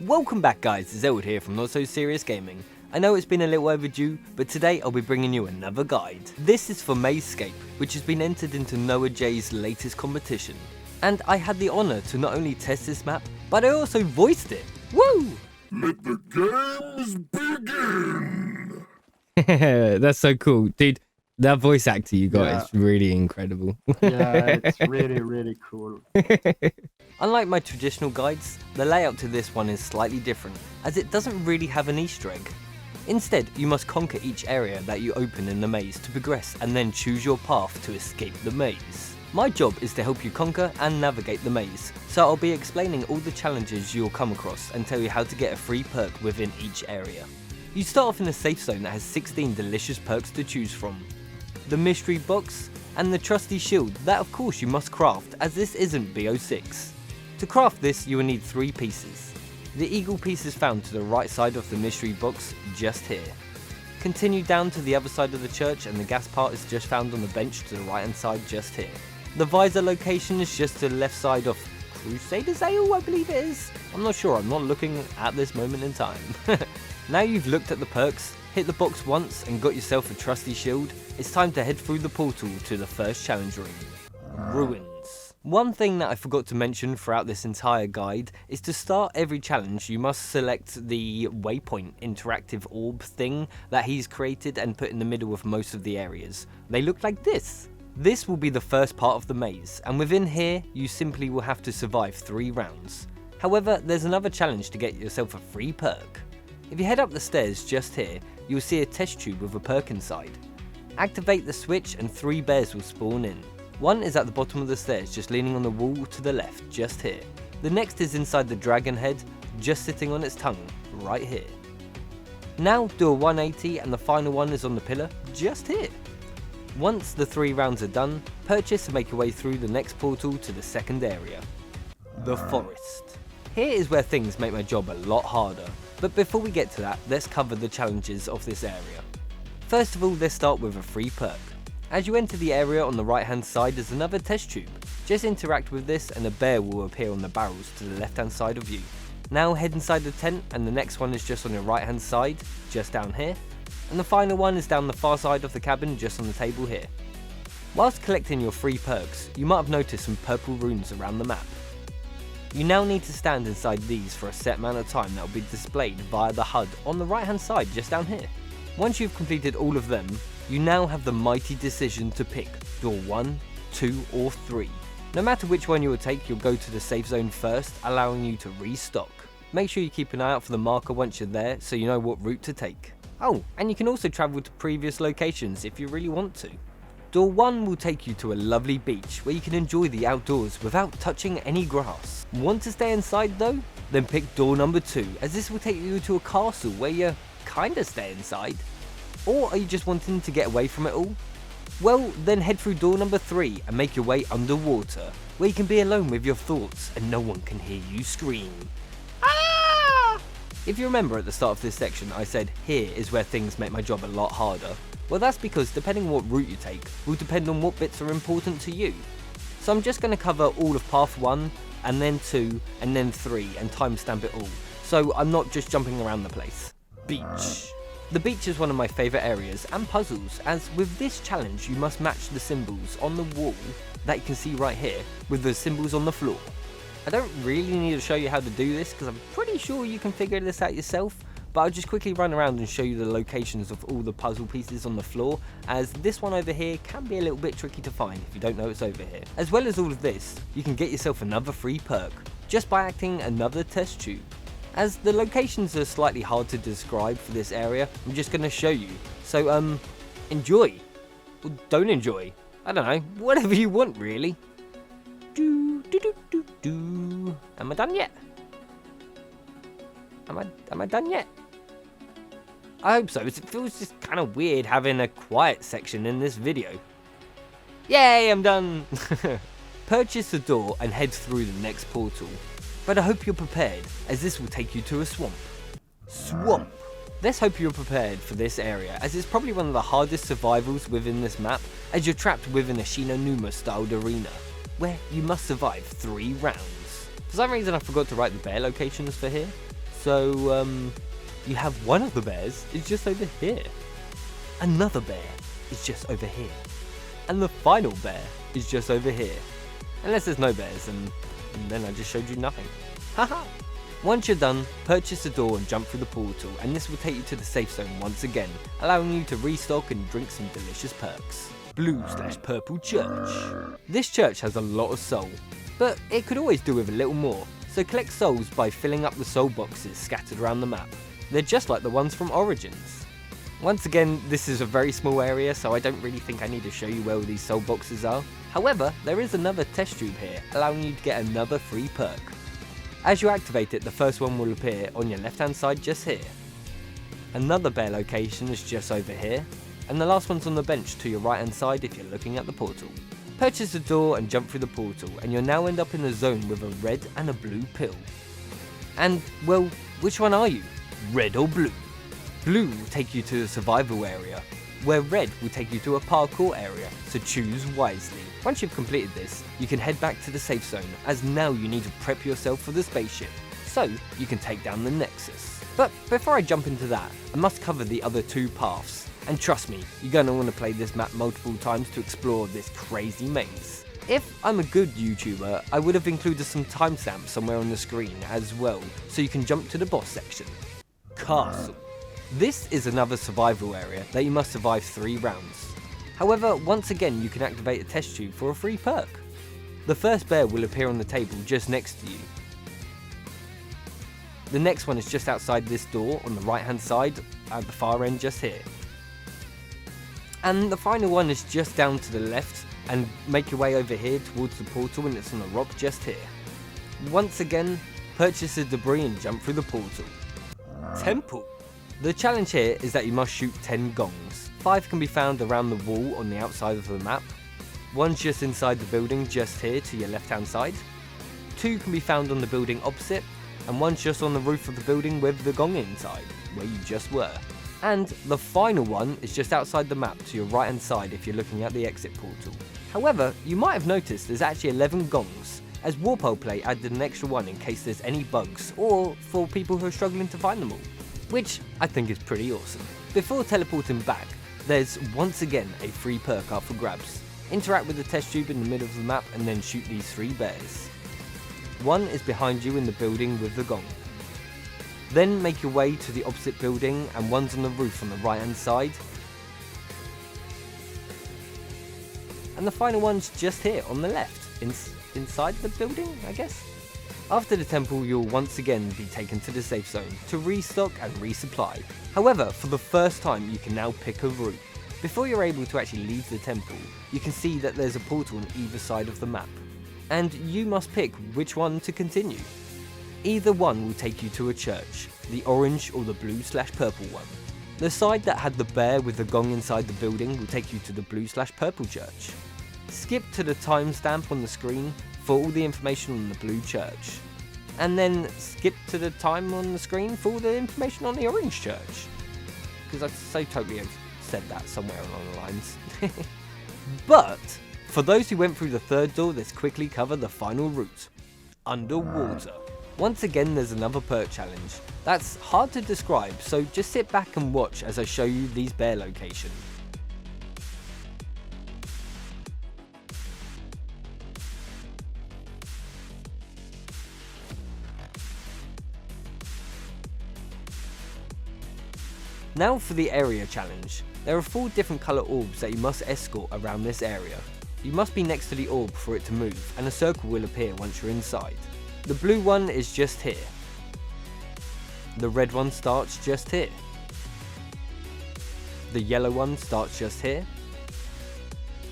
Welcome back guys, it's Elwood here from Not So Serious Gaming. I know it's been a little overdue, but today I'll be bringing you another guide. This is for MazeScape, which has been entered into Noah J's latest competition. And I had the honour to not only test this map, but I also voiced it. Woo! Let the games begin! That's so cool. Dude, that voice actor you got is really incredible. Yeah, it's really cool. Unlike my traditional guides, the layout to this one is slightly different, as it doesn't really have an Easter egg. Instead, you must conquer each area that you open in the maze to progress and then choose your path to escape the maze. My job is to help you conquer and navigate the maze, so I'll be explaining all the challenges you'll come across and tell you how to get a free perk within each area. You start off in a safe zone that has 16 delicious perks to choose from. The mystery box, and the trusty shield that of course you must craft, as this isn't BO6. To craft this you will need 3 pieces. The eagle piece is found to the right side of the mystery box, just here. Continue down to the other side of the church and the gas part is just found on the bench to the right hand side, just here. The visor location is just to the left side of Crusader's Ale, I believe it is. I'm not sure, I'm not looking at this moment in time. Now you've looked at the perks, hit the box once and got yourself a trusty shield, it's time to head through the portal to the first challenge room. Ruins. One thing that I forgot to mention throughout this entire guide is to start every challenge you must select the waypoint interactive orb thing that he's created and put in the middle of most of the areas. They look like this. This will be the first part of the maze, and within here you simply will have to survive 3 rounds. However, there's another challenge to get yourself a free perk. If you head up the stairs just here, you'll see a test tube with a perk inside. Activate the switch and 3 bears will spawn in. One is at the bottom of the stairs, just leaning on the wall to the left, just here. The next is inside the dragon head, just sitting on its tongue, right here. Now do a 180 and the final one is on the pillar, just here. Once the 3 rounds are done, purchase and make your way through the next portal to the second area. The forest. Here is where things make my job a lot harder, but before we get to that, let's cover the challenges of this area. First of all, let's start with a free perk. As you enter the area on the right hand side is another test tube. Just interact with this and a bear will appear on the barrels to the left hand side of you. Now head inside the tent and the next one is just on your right hand side, just down here. And the final one is down the far side of the cabin, just on the table here. Whilst collecting your free perks, you might have noticed some purple runes around the map. You now need to stand inside these for a set amount of time that will be displayed via the HUD on the right hand side, just down here. Once you've completed all of them, you now have the mighty decision to pick door 1, 2 or 3. No matter which one you will take, you'll go to the safe zone first, allowing you to restock. Make sure you keep an eye out for the marker once you're there so you know what route to take. Oh, and you can also travel to previous locations if you really want to. Door 1 will take you to a lovely beach where you can enjoy the outdoors without touching any grass. Want to stay inside though? Then pick door number 2, as this will take you to a castle where you kinda stay inside. Or are you just wanting to get away from it all? Well, then head through door number 3 and make your way underwater, where you can be alone with your thoughts and no one can hear you scream. Ah! If you remember at the start of this section I said here is where things make my job a lot harder. Well, that's because depending on what route you take will depend on what bits are important to you. So I'm just going to cover all of path 1 and then 2 and then 3 and timestamp it all, so I'm not just jumping around the place. Beach. The beach is one of my favourite areas and puzzles, as with this challenge you must match the symbols on the wall that you can see right here with the symbols on the floor. I don't really need to show you how to do this because I'm pretty sure you can figure this out yourself, but I'll just quickly run around and show you the locations of all the puzzle pieces on the floor, as this one over here can be a little bit tricky to find if you don't know it's over here. As well as all of this, you can get yourself another free perk just by acting another test tube. As the locations are slightly hard to describe for this area, I'm just going to show you. So, enjoy. Or don't enjoy. I don't know, whatever you want really. Am I done yet? Am I done yet? I hope so. It feels just kind of weird having a quiet section in this video. Yay, I'm done. Purchase the door and head through the next portal. But I hope you're prepared, as this will take you to a swamp. Swamp! Let's hope you're prepared for this area, as it's probably one of the hardest survivals within this map, as you're trapped within a Shinonuma styled arena, where you must survive 3 rounds. For some reason I forgot to write the bear locations for here, So, you have one of the bears is just over here. Another bear is just over here. And the final bear is just over here. Unless there's no bears, and then I just showed you nothing. Haha! Once you're done, purchase the door and jump through the portal, and this will take you to the safe zone once again, allowing you to restock and drink some delicious perks. Blue/purple church. This church has a lot of soul, but it could always do with a little more, so collect souls by filling up the soul boxes scattered around the map. They're just like the ones from Origins. Once again, this is a very small area, so I don't really think I need to show you where all these soul boxes are. However, there is another test tube here, allowing you to get another free perk. As you activate it, the first one will appear on your left hand side just here. Another bear location is just over here, and the last one's on the bench to your right hand side if you're looking at the portal. Purchase the door and jump through the portal, and you'll now end up in a zone with a red and a blue pill. And, well, which one are you? Red or blue? Blue will take you to the survival area, where red will take you to a parkour area, so choose wisely. Once you've completed this, you can head back to the safe zone, as now you need to prep yourself for the spaceship, so you can take down the Nexus. But before I jump into that, I must cover the other two paths, and trust me, you're gonna want to play this map multiple times to explore this crazy maze. If I'm a good YouTuber, I would have included some timestamps somewhere on the screen as well, so you can jump to the boss section. Castle. This is another survival area that you must survive 3 rounds. However, once again you can activate a test tube for a free perk. The first bear will appear on the table just next to you. The next one is just outside this door on the right hand side at the far end just here. And the final one is just down to the left, and make your way over here towards the portal, and it's on a rock just here. Once again, purchase the debris and jump through the portal. Temple. The challenge here is that you must shoot 10 gongs. 5 can be found around the wall on the outside of the map. 1's just inside the building just here to your left hand side. 2 can be found on the building opposite, and 1's just on the roof of the building with the gong inside, where you just were. And the final one is just outside the map to your right hand side if you're looking at the exit portal. However, you might have noticed there's actually 11 gongs, as Warpole added an extra one in case there's any bugs, or for people who are struggling to find them all, which I think is pretty awesome. Before teleporting back, there's once again a free perk up for grabs. Interact with the test tube in the middle of the map and then shoot these 3 bears. 1 is behind you in the building with the gong. Then make your way to the opposite building, and 1's on the roof on the right hand side. And the final one's just here on the left, inside the building, I guess? After the temple, you'll once again be taken to the safe zone to restock and resupply. However, for the first time you can now pick a route. Before you're able to actually leave the temple, you can see that there's a portal on either side of the map, and you must pick which one to continue. Either one will take you to a church, the orange or the blue/purple one. The side that had the bear with the gong inside the building will take you to the blue/purple church. Skip to the timestamp on the screen for all the information on the blue church, and then skip to the time on the screen for all the information on the orange church, because I so totally have said that somewhere along the lines. But for those who went through the third door, let's quickly cover the final route. Underwater. Once again, there's another perk challenge. That's hard to describe, so just sit back and watch as I show you these bear locations. Now for the area challenge. There are 4 different colour orbs that you must escort around this area. You must be next to the orb for it to move, and a circle will appear once you're inside. The blue one is just here. The red one starts just here. The yellow one starts just here.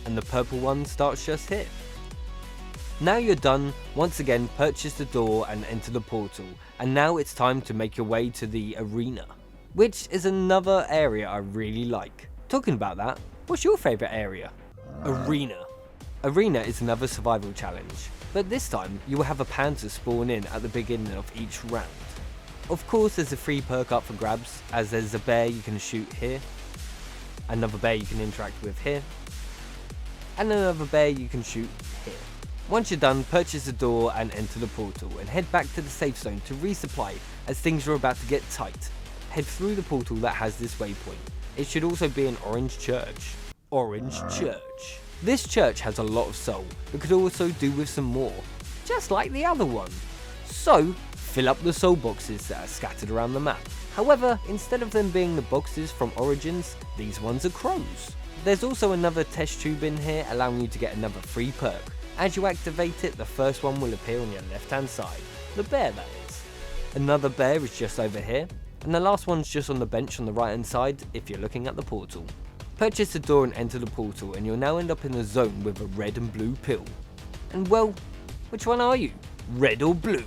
And the purple one starts just here. Now you're done, once again purchase the door and enter the portal, and now it's time to make your way to the arena, which is another area I really like. Talking about that, what's your favourite area? Arena. Arena is another survival challenge, but this time you will have a panther spawn in at the beginning of each round. Of course there's a free perk up for grabs, as there's a bear you can shoot here, another bear you can interact with here, and another bear you can shoot here. Once you're done, purchase the door and enter the portal and head back to the safe zone to resupply as things are about to get tight. Head through the portal that has this waypoint. It should also be an orange church. Orange church. This church has a lot of soul, but could also do with some more, just like the other one. So, fill up the soul boxes that are scattered around the map. However, instead of them being the boxes from Origins, these ones are crows. There's also another test tube in here allowing you to get another free perk. As you activate it, the first one will appear on your left hand side, the bear that is. Another bear is just over here, and the last one's just on the bench on the right hand side if you're looking at the portal. Purchase the door and enter the portal and you'll now end up in a zone with a red and blue pill. And well, which one are you? Red or blue?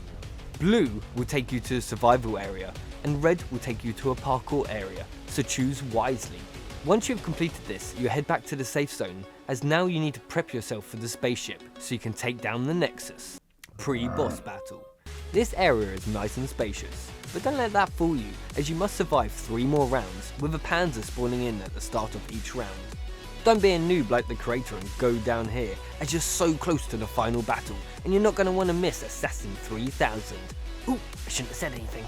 Blue will take you to the survival area, and red will take you to a parkour area, so choose wisely. Once you've completed this, you head back to the safe zone, as now you need to prep yourself for the spaceship so you can take down the Nexus. Pre-boss battle. This area is nice and spacious, but don't let that fool you, as you must survive 3 more rounds, with a panzer spawning in at the start of each round. Don't be a noob like the creator and go down here, as you're so close to the final battle, and you're not going to want to miss Assassin 3000. Ooh, I shouldn't have said anything.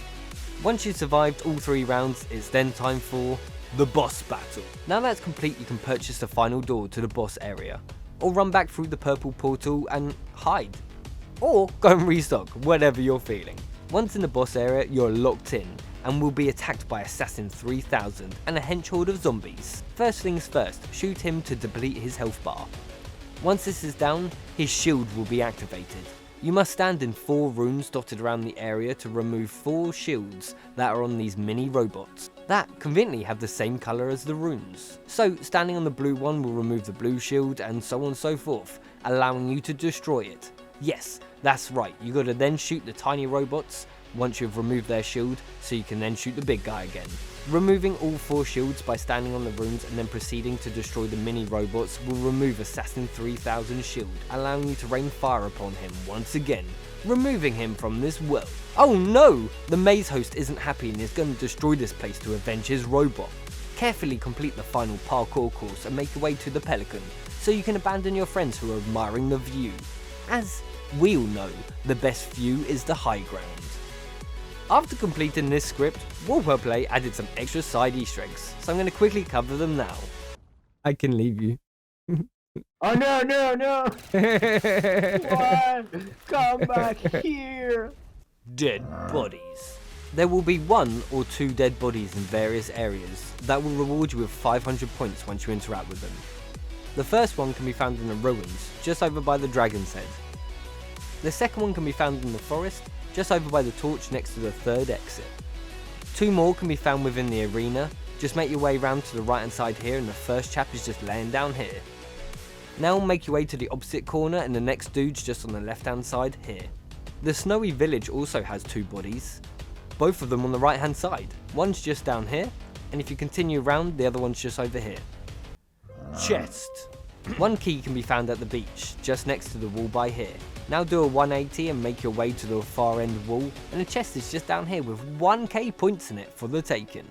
Once you've survived all 3 rounds, it's then time for the boss battle. Now that's complete, you can purchase the final door to the boss area, or run back through the purple portal and hide. Or go and restock, whatever you're feeling. Once in the boss area, you're locked in, and will be attacked by Assassin 3000 and a hench horde of zombies. First things first, shoot him to deplete his health bar. Once this is down, his shield will be activated. You must stand in 4 runes dotted around the area to remove 4 shields that are on these mini robots, that conveniently have the same colour as the runes. So standing on the blue one will remove the blue shield and so on and so forth, allowing you to destroy it. Yes, that's right, you gotta then shoot the tiny robots once you've removed their shield, so you can then shoot the big guy again. Removing all 4 shields by standing on the runes and then proceeding to destroy the mini robots will remove Assassin 3000's shield, allowing you to rain fire upon him once again, removing him from this world. Oh no! The maze host isn't happy and is going to destroy this place to avenge his robot. Carefully complete the final parkour course and make your way to the Pelican, so you can abandon your friends who are admiring the view. As we all know, the best view is the high ground. After completing this script, Wallplay added some extra side Easter eggs, so I'm going to quickly cover them now. I can leave you. Oh no! What? Come back here! Dead bodies. There will be 1 or 2 dead bodies in various areas that will reward you with 500 points once you interact with them. The first one can be found in the ruins, just over by the dragon's head. The second one can be found in the forest, just over by the torch next to the 3rd exit. 2 more can be found within the arena, just make your way round to the right hand side here and the first chap is just laying down here. Now make your way to the opposite corner and the next dude's just on the left hand side here. The snowy village also has 2 bodies, both of them on the right hand side. One's just down here, and if you continue round, the other one's just over here. Chest. 1 key can be found at the beach, just next to the wall by here. Now do a 180 and make your way to the far end wall, and the chest is just down here with 1k points in it for the taking.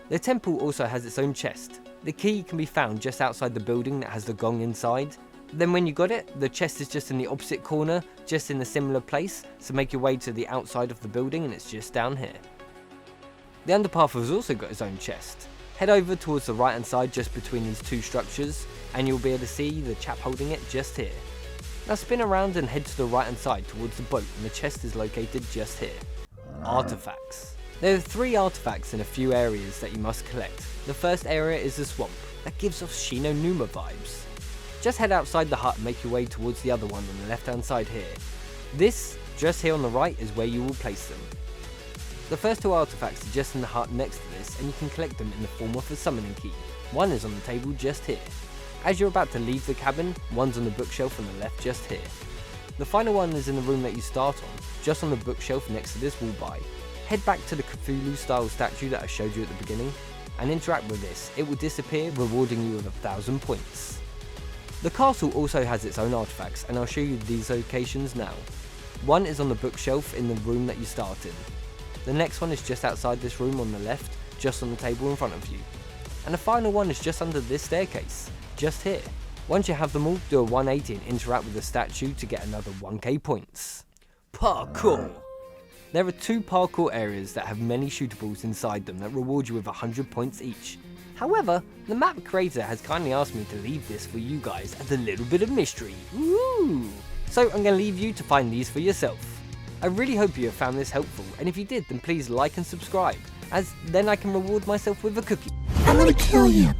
The temple also has its own chest. The key can be found just outside the building that has the gong inside. Then when you got it, the chest is just in the opposite corner, just in a similar place, so make your way to the outside of the building and it's just down here. The underpath has also got its own chest. Head over towards the right hand side just between these 2 structures, and you'll be able to see the chap holding it just here. Now spin around and head to the right hand side towards the boat, and the chest is located just here. Artifacts. There are 3 artifacts in a few areas that you must collect. The first area is the swamp, that gives off Shino Numa vibes. Just head outside the hut and make your way towards the other one on the left hand side here. This, just here on the right, is where you will place them. The first 2 artifacts are just in the hut next to this, and you can collect them in the form of a summoning key. One is on the table just here. As you're about to leave the cabin, one's on the bookshelf on the left just here. The final one is in the room that you start on, just on the bookshelf next to this wall by. Head back to the Cthulhu style statue that I showed you at the beginning, and interact with this. It will disappear, rewarding you with 1000 points. The castle also has its own artifacts, and I'll show you these locations now. One is on the bookshelf in the room that you start in. The next one is just outside this room on the left, just on the table in front of you. And the final one is just under this staircase, just here. Once you have them all, do a 180 and interact with the statue to get another 1k points. Parkour! There are 2 parkour areas that have many shootables inside them that reward you with 100 points each. However, the map creator has kindly asked me to leave this for you guys as a little bit of mystery. Ooh! So I'm going to leave you to find these for yourself. I really hope you have found this helpful, and if you did, then please like and subscribe, as then I can reward myself with a cookie. I'm gonna kill you.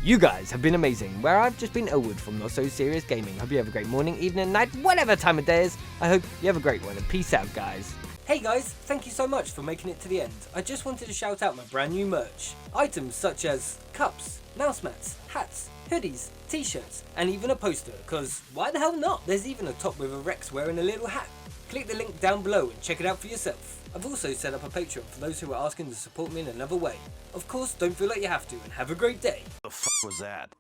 You guys have been amazing, where I've just been Elwood from Not So Serious Gaming. Hope you have a great morning, evening, night, whatever time of day is. I hope you have a great one, and peace out, guys. Hey guys, thank you so much for making it to the end. I just wanted to shout out my brand new merch. Items such as cups, mouse mats, hats, hoodies, t-shirts, and even a poster, cause why the hell not? There's even a top with a Rex wearing a little hat. Click the link down below and check it out for yourself. I've also set up a Patreon for those who are asking to support me in another way. Of course, don't feel like you have to, and have a great day. The f was that?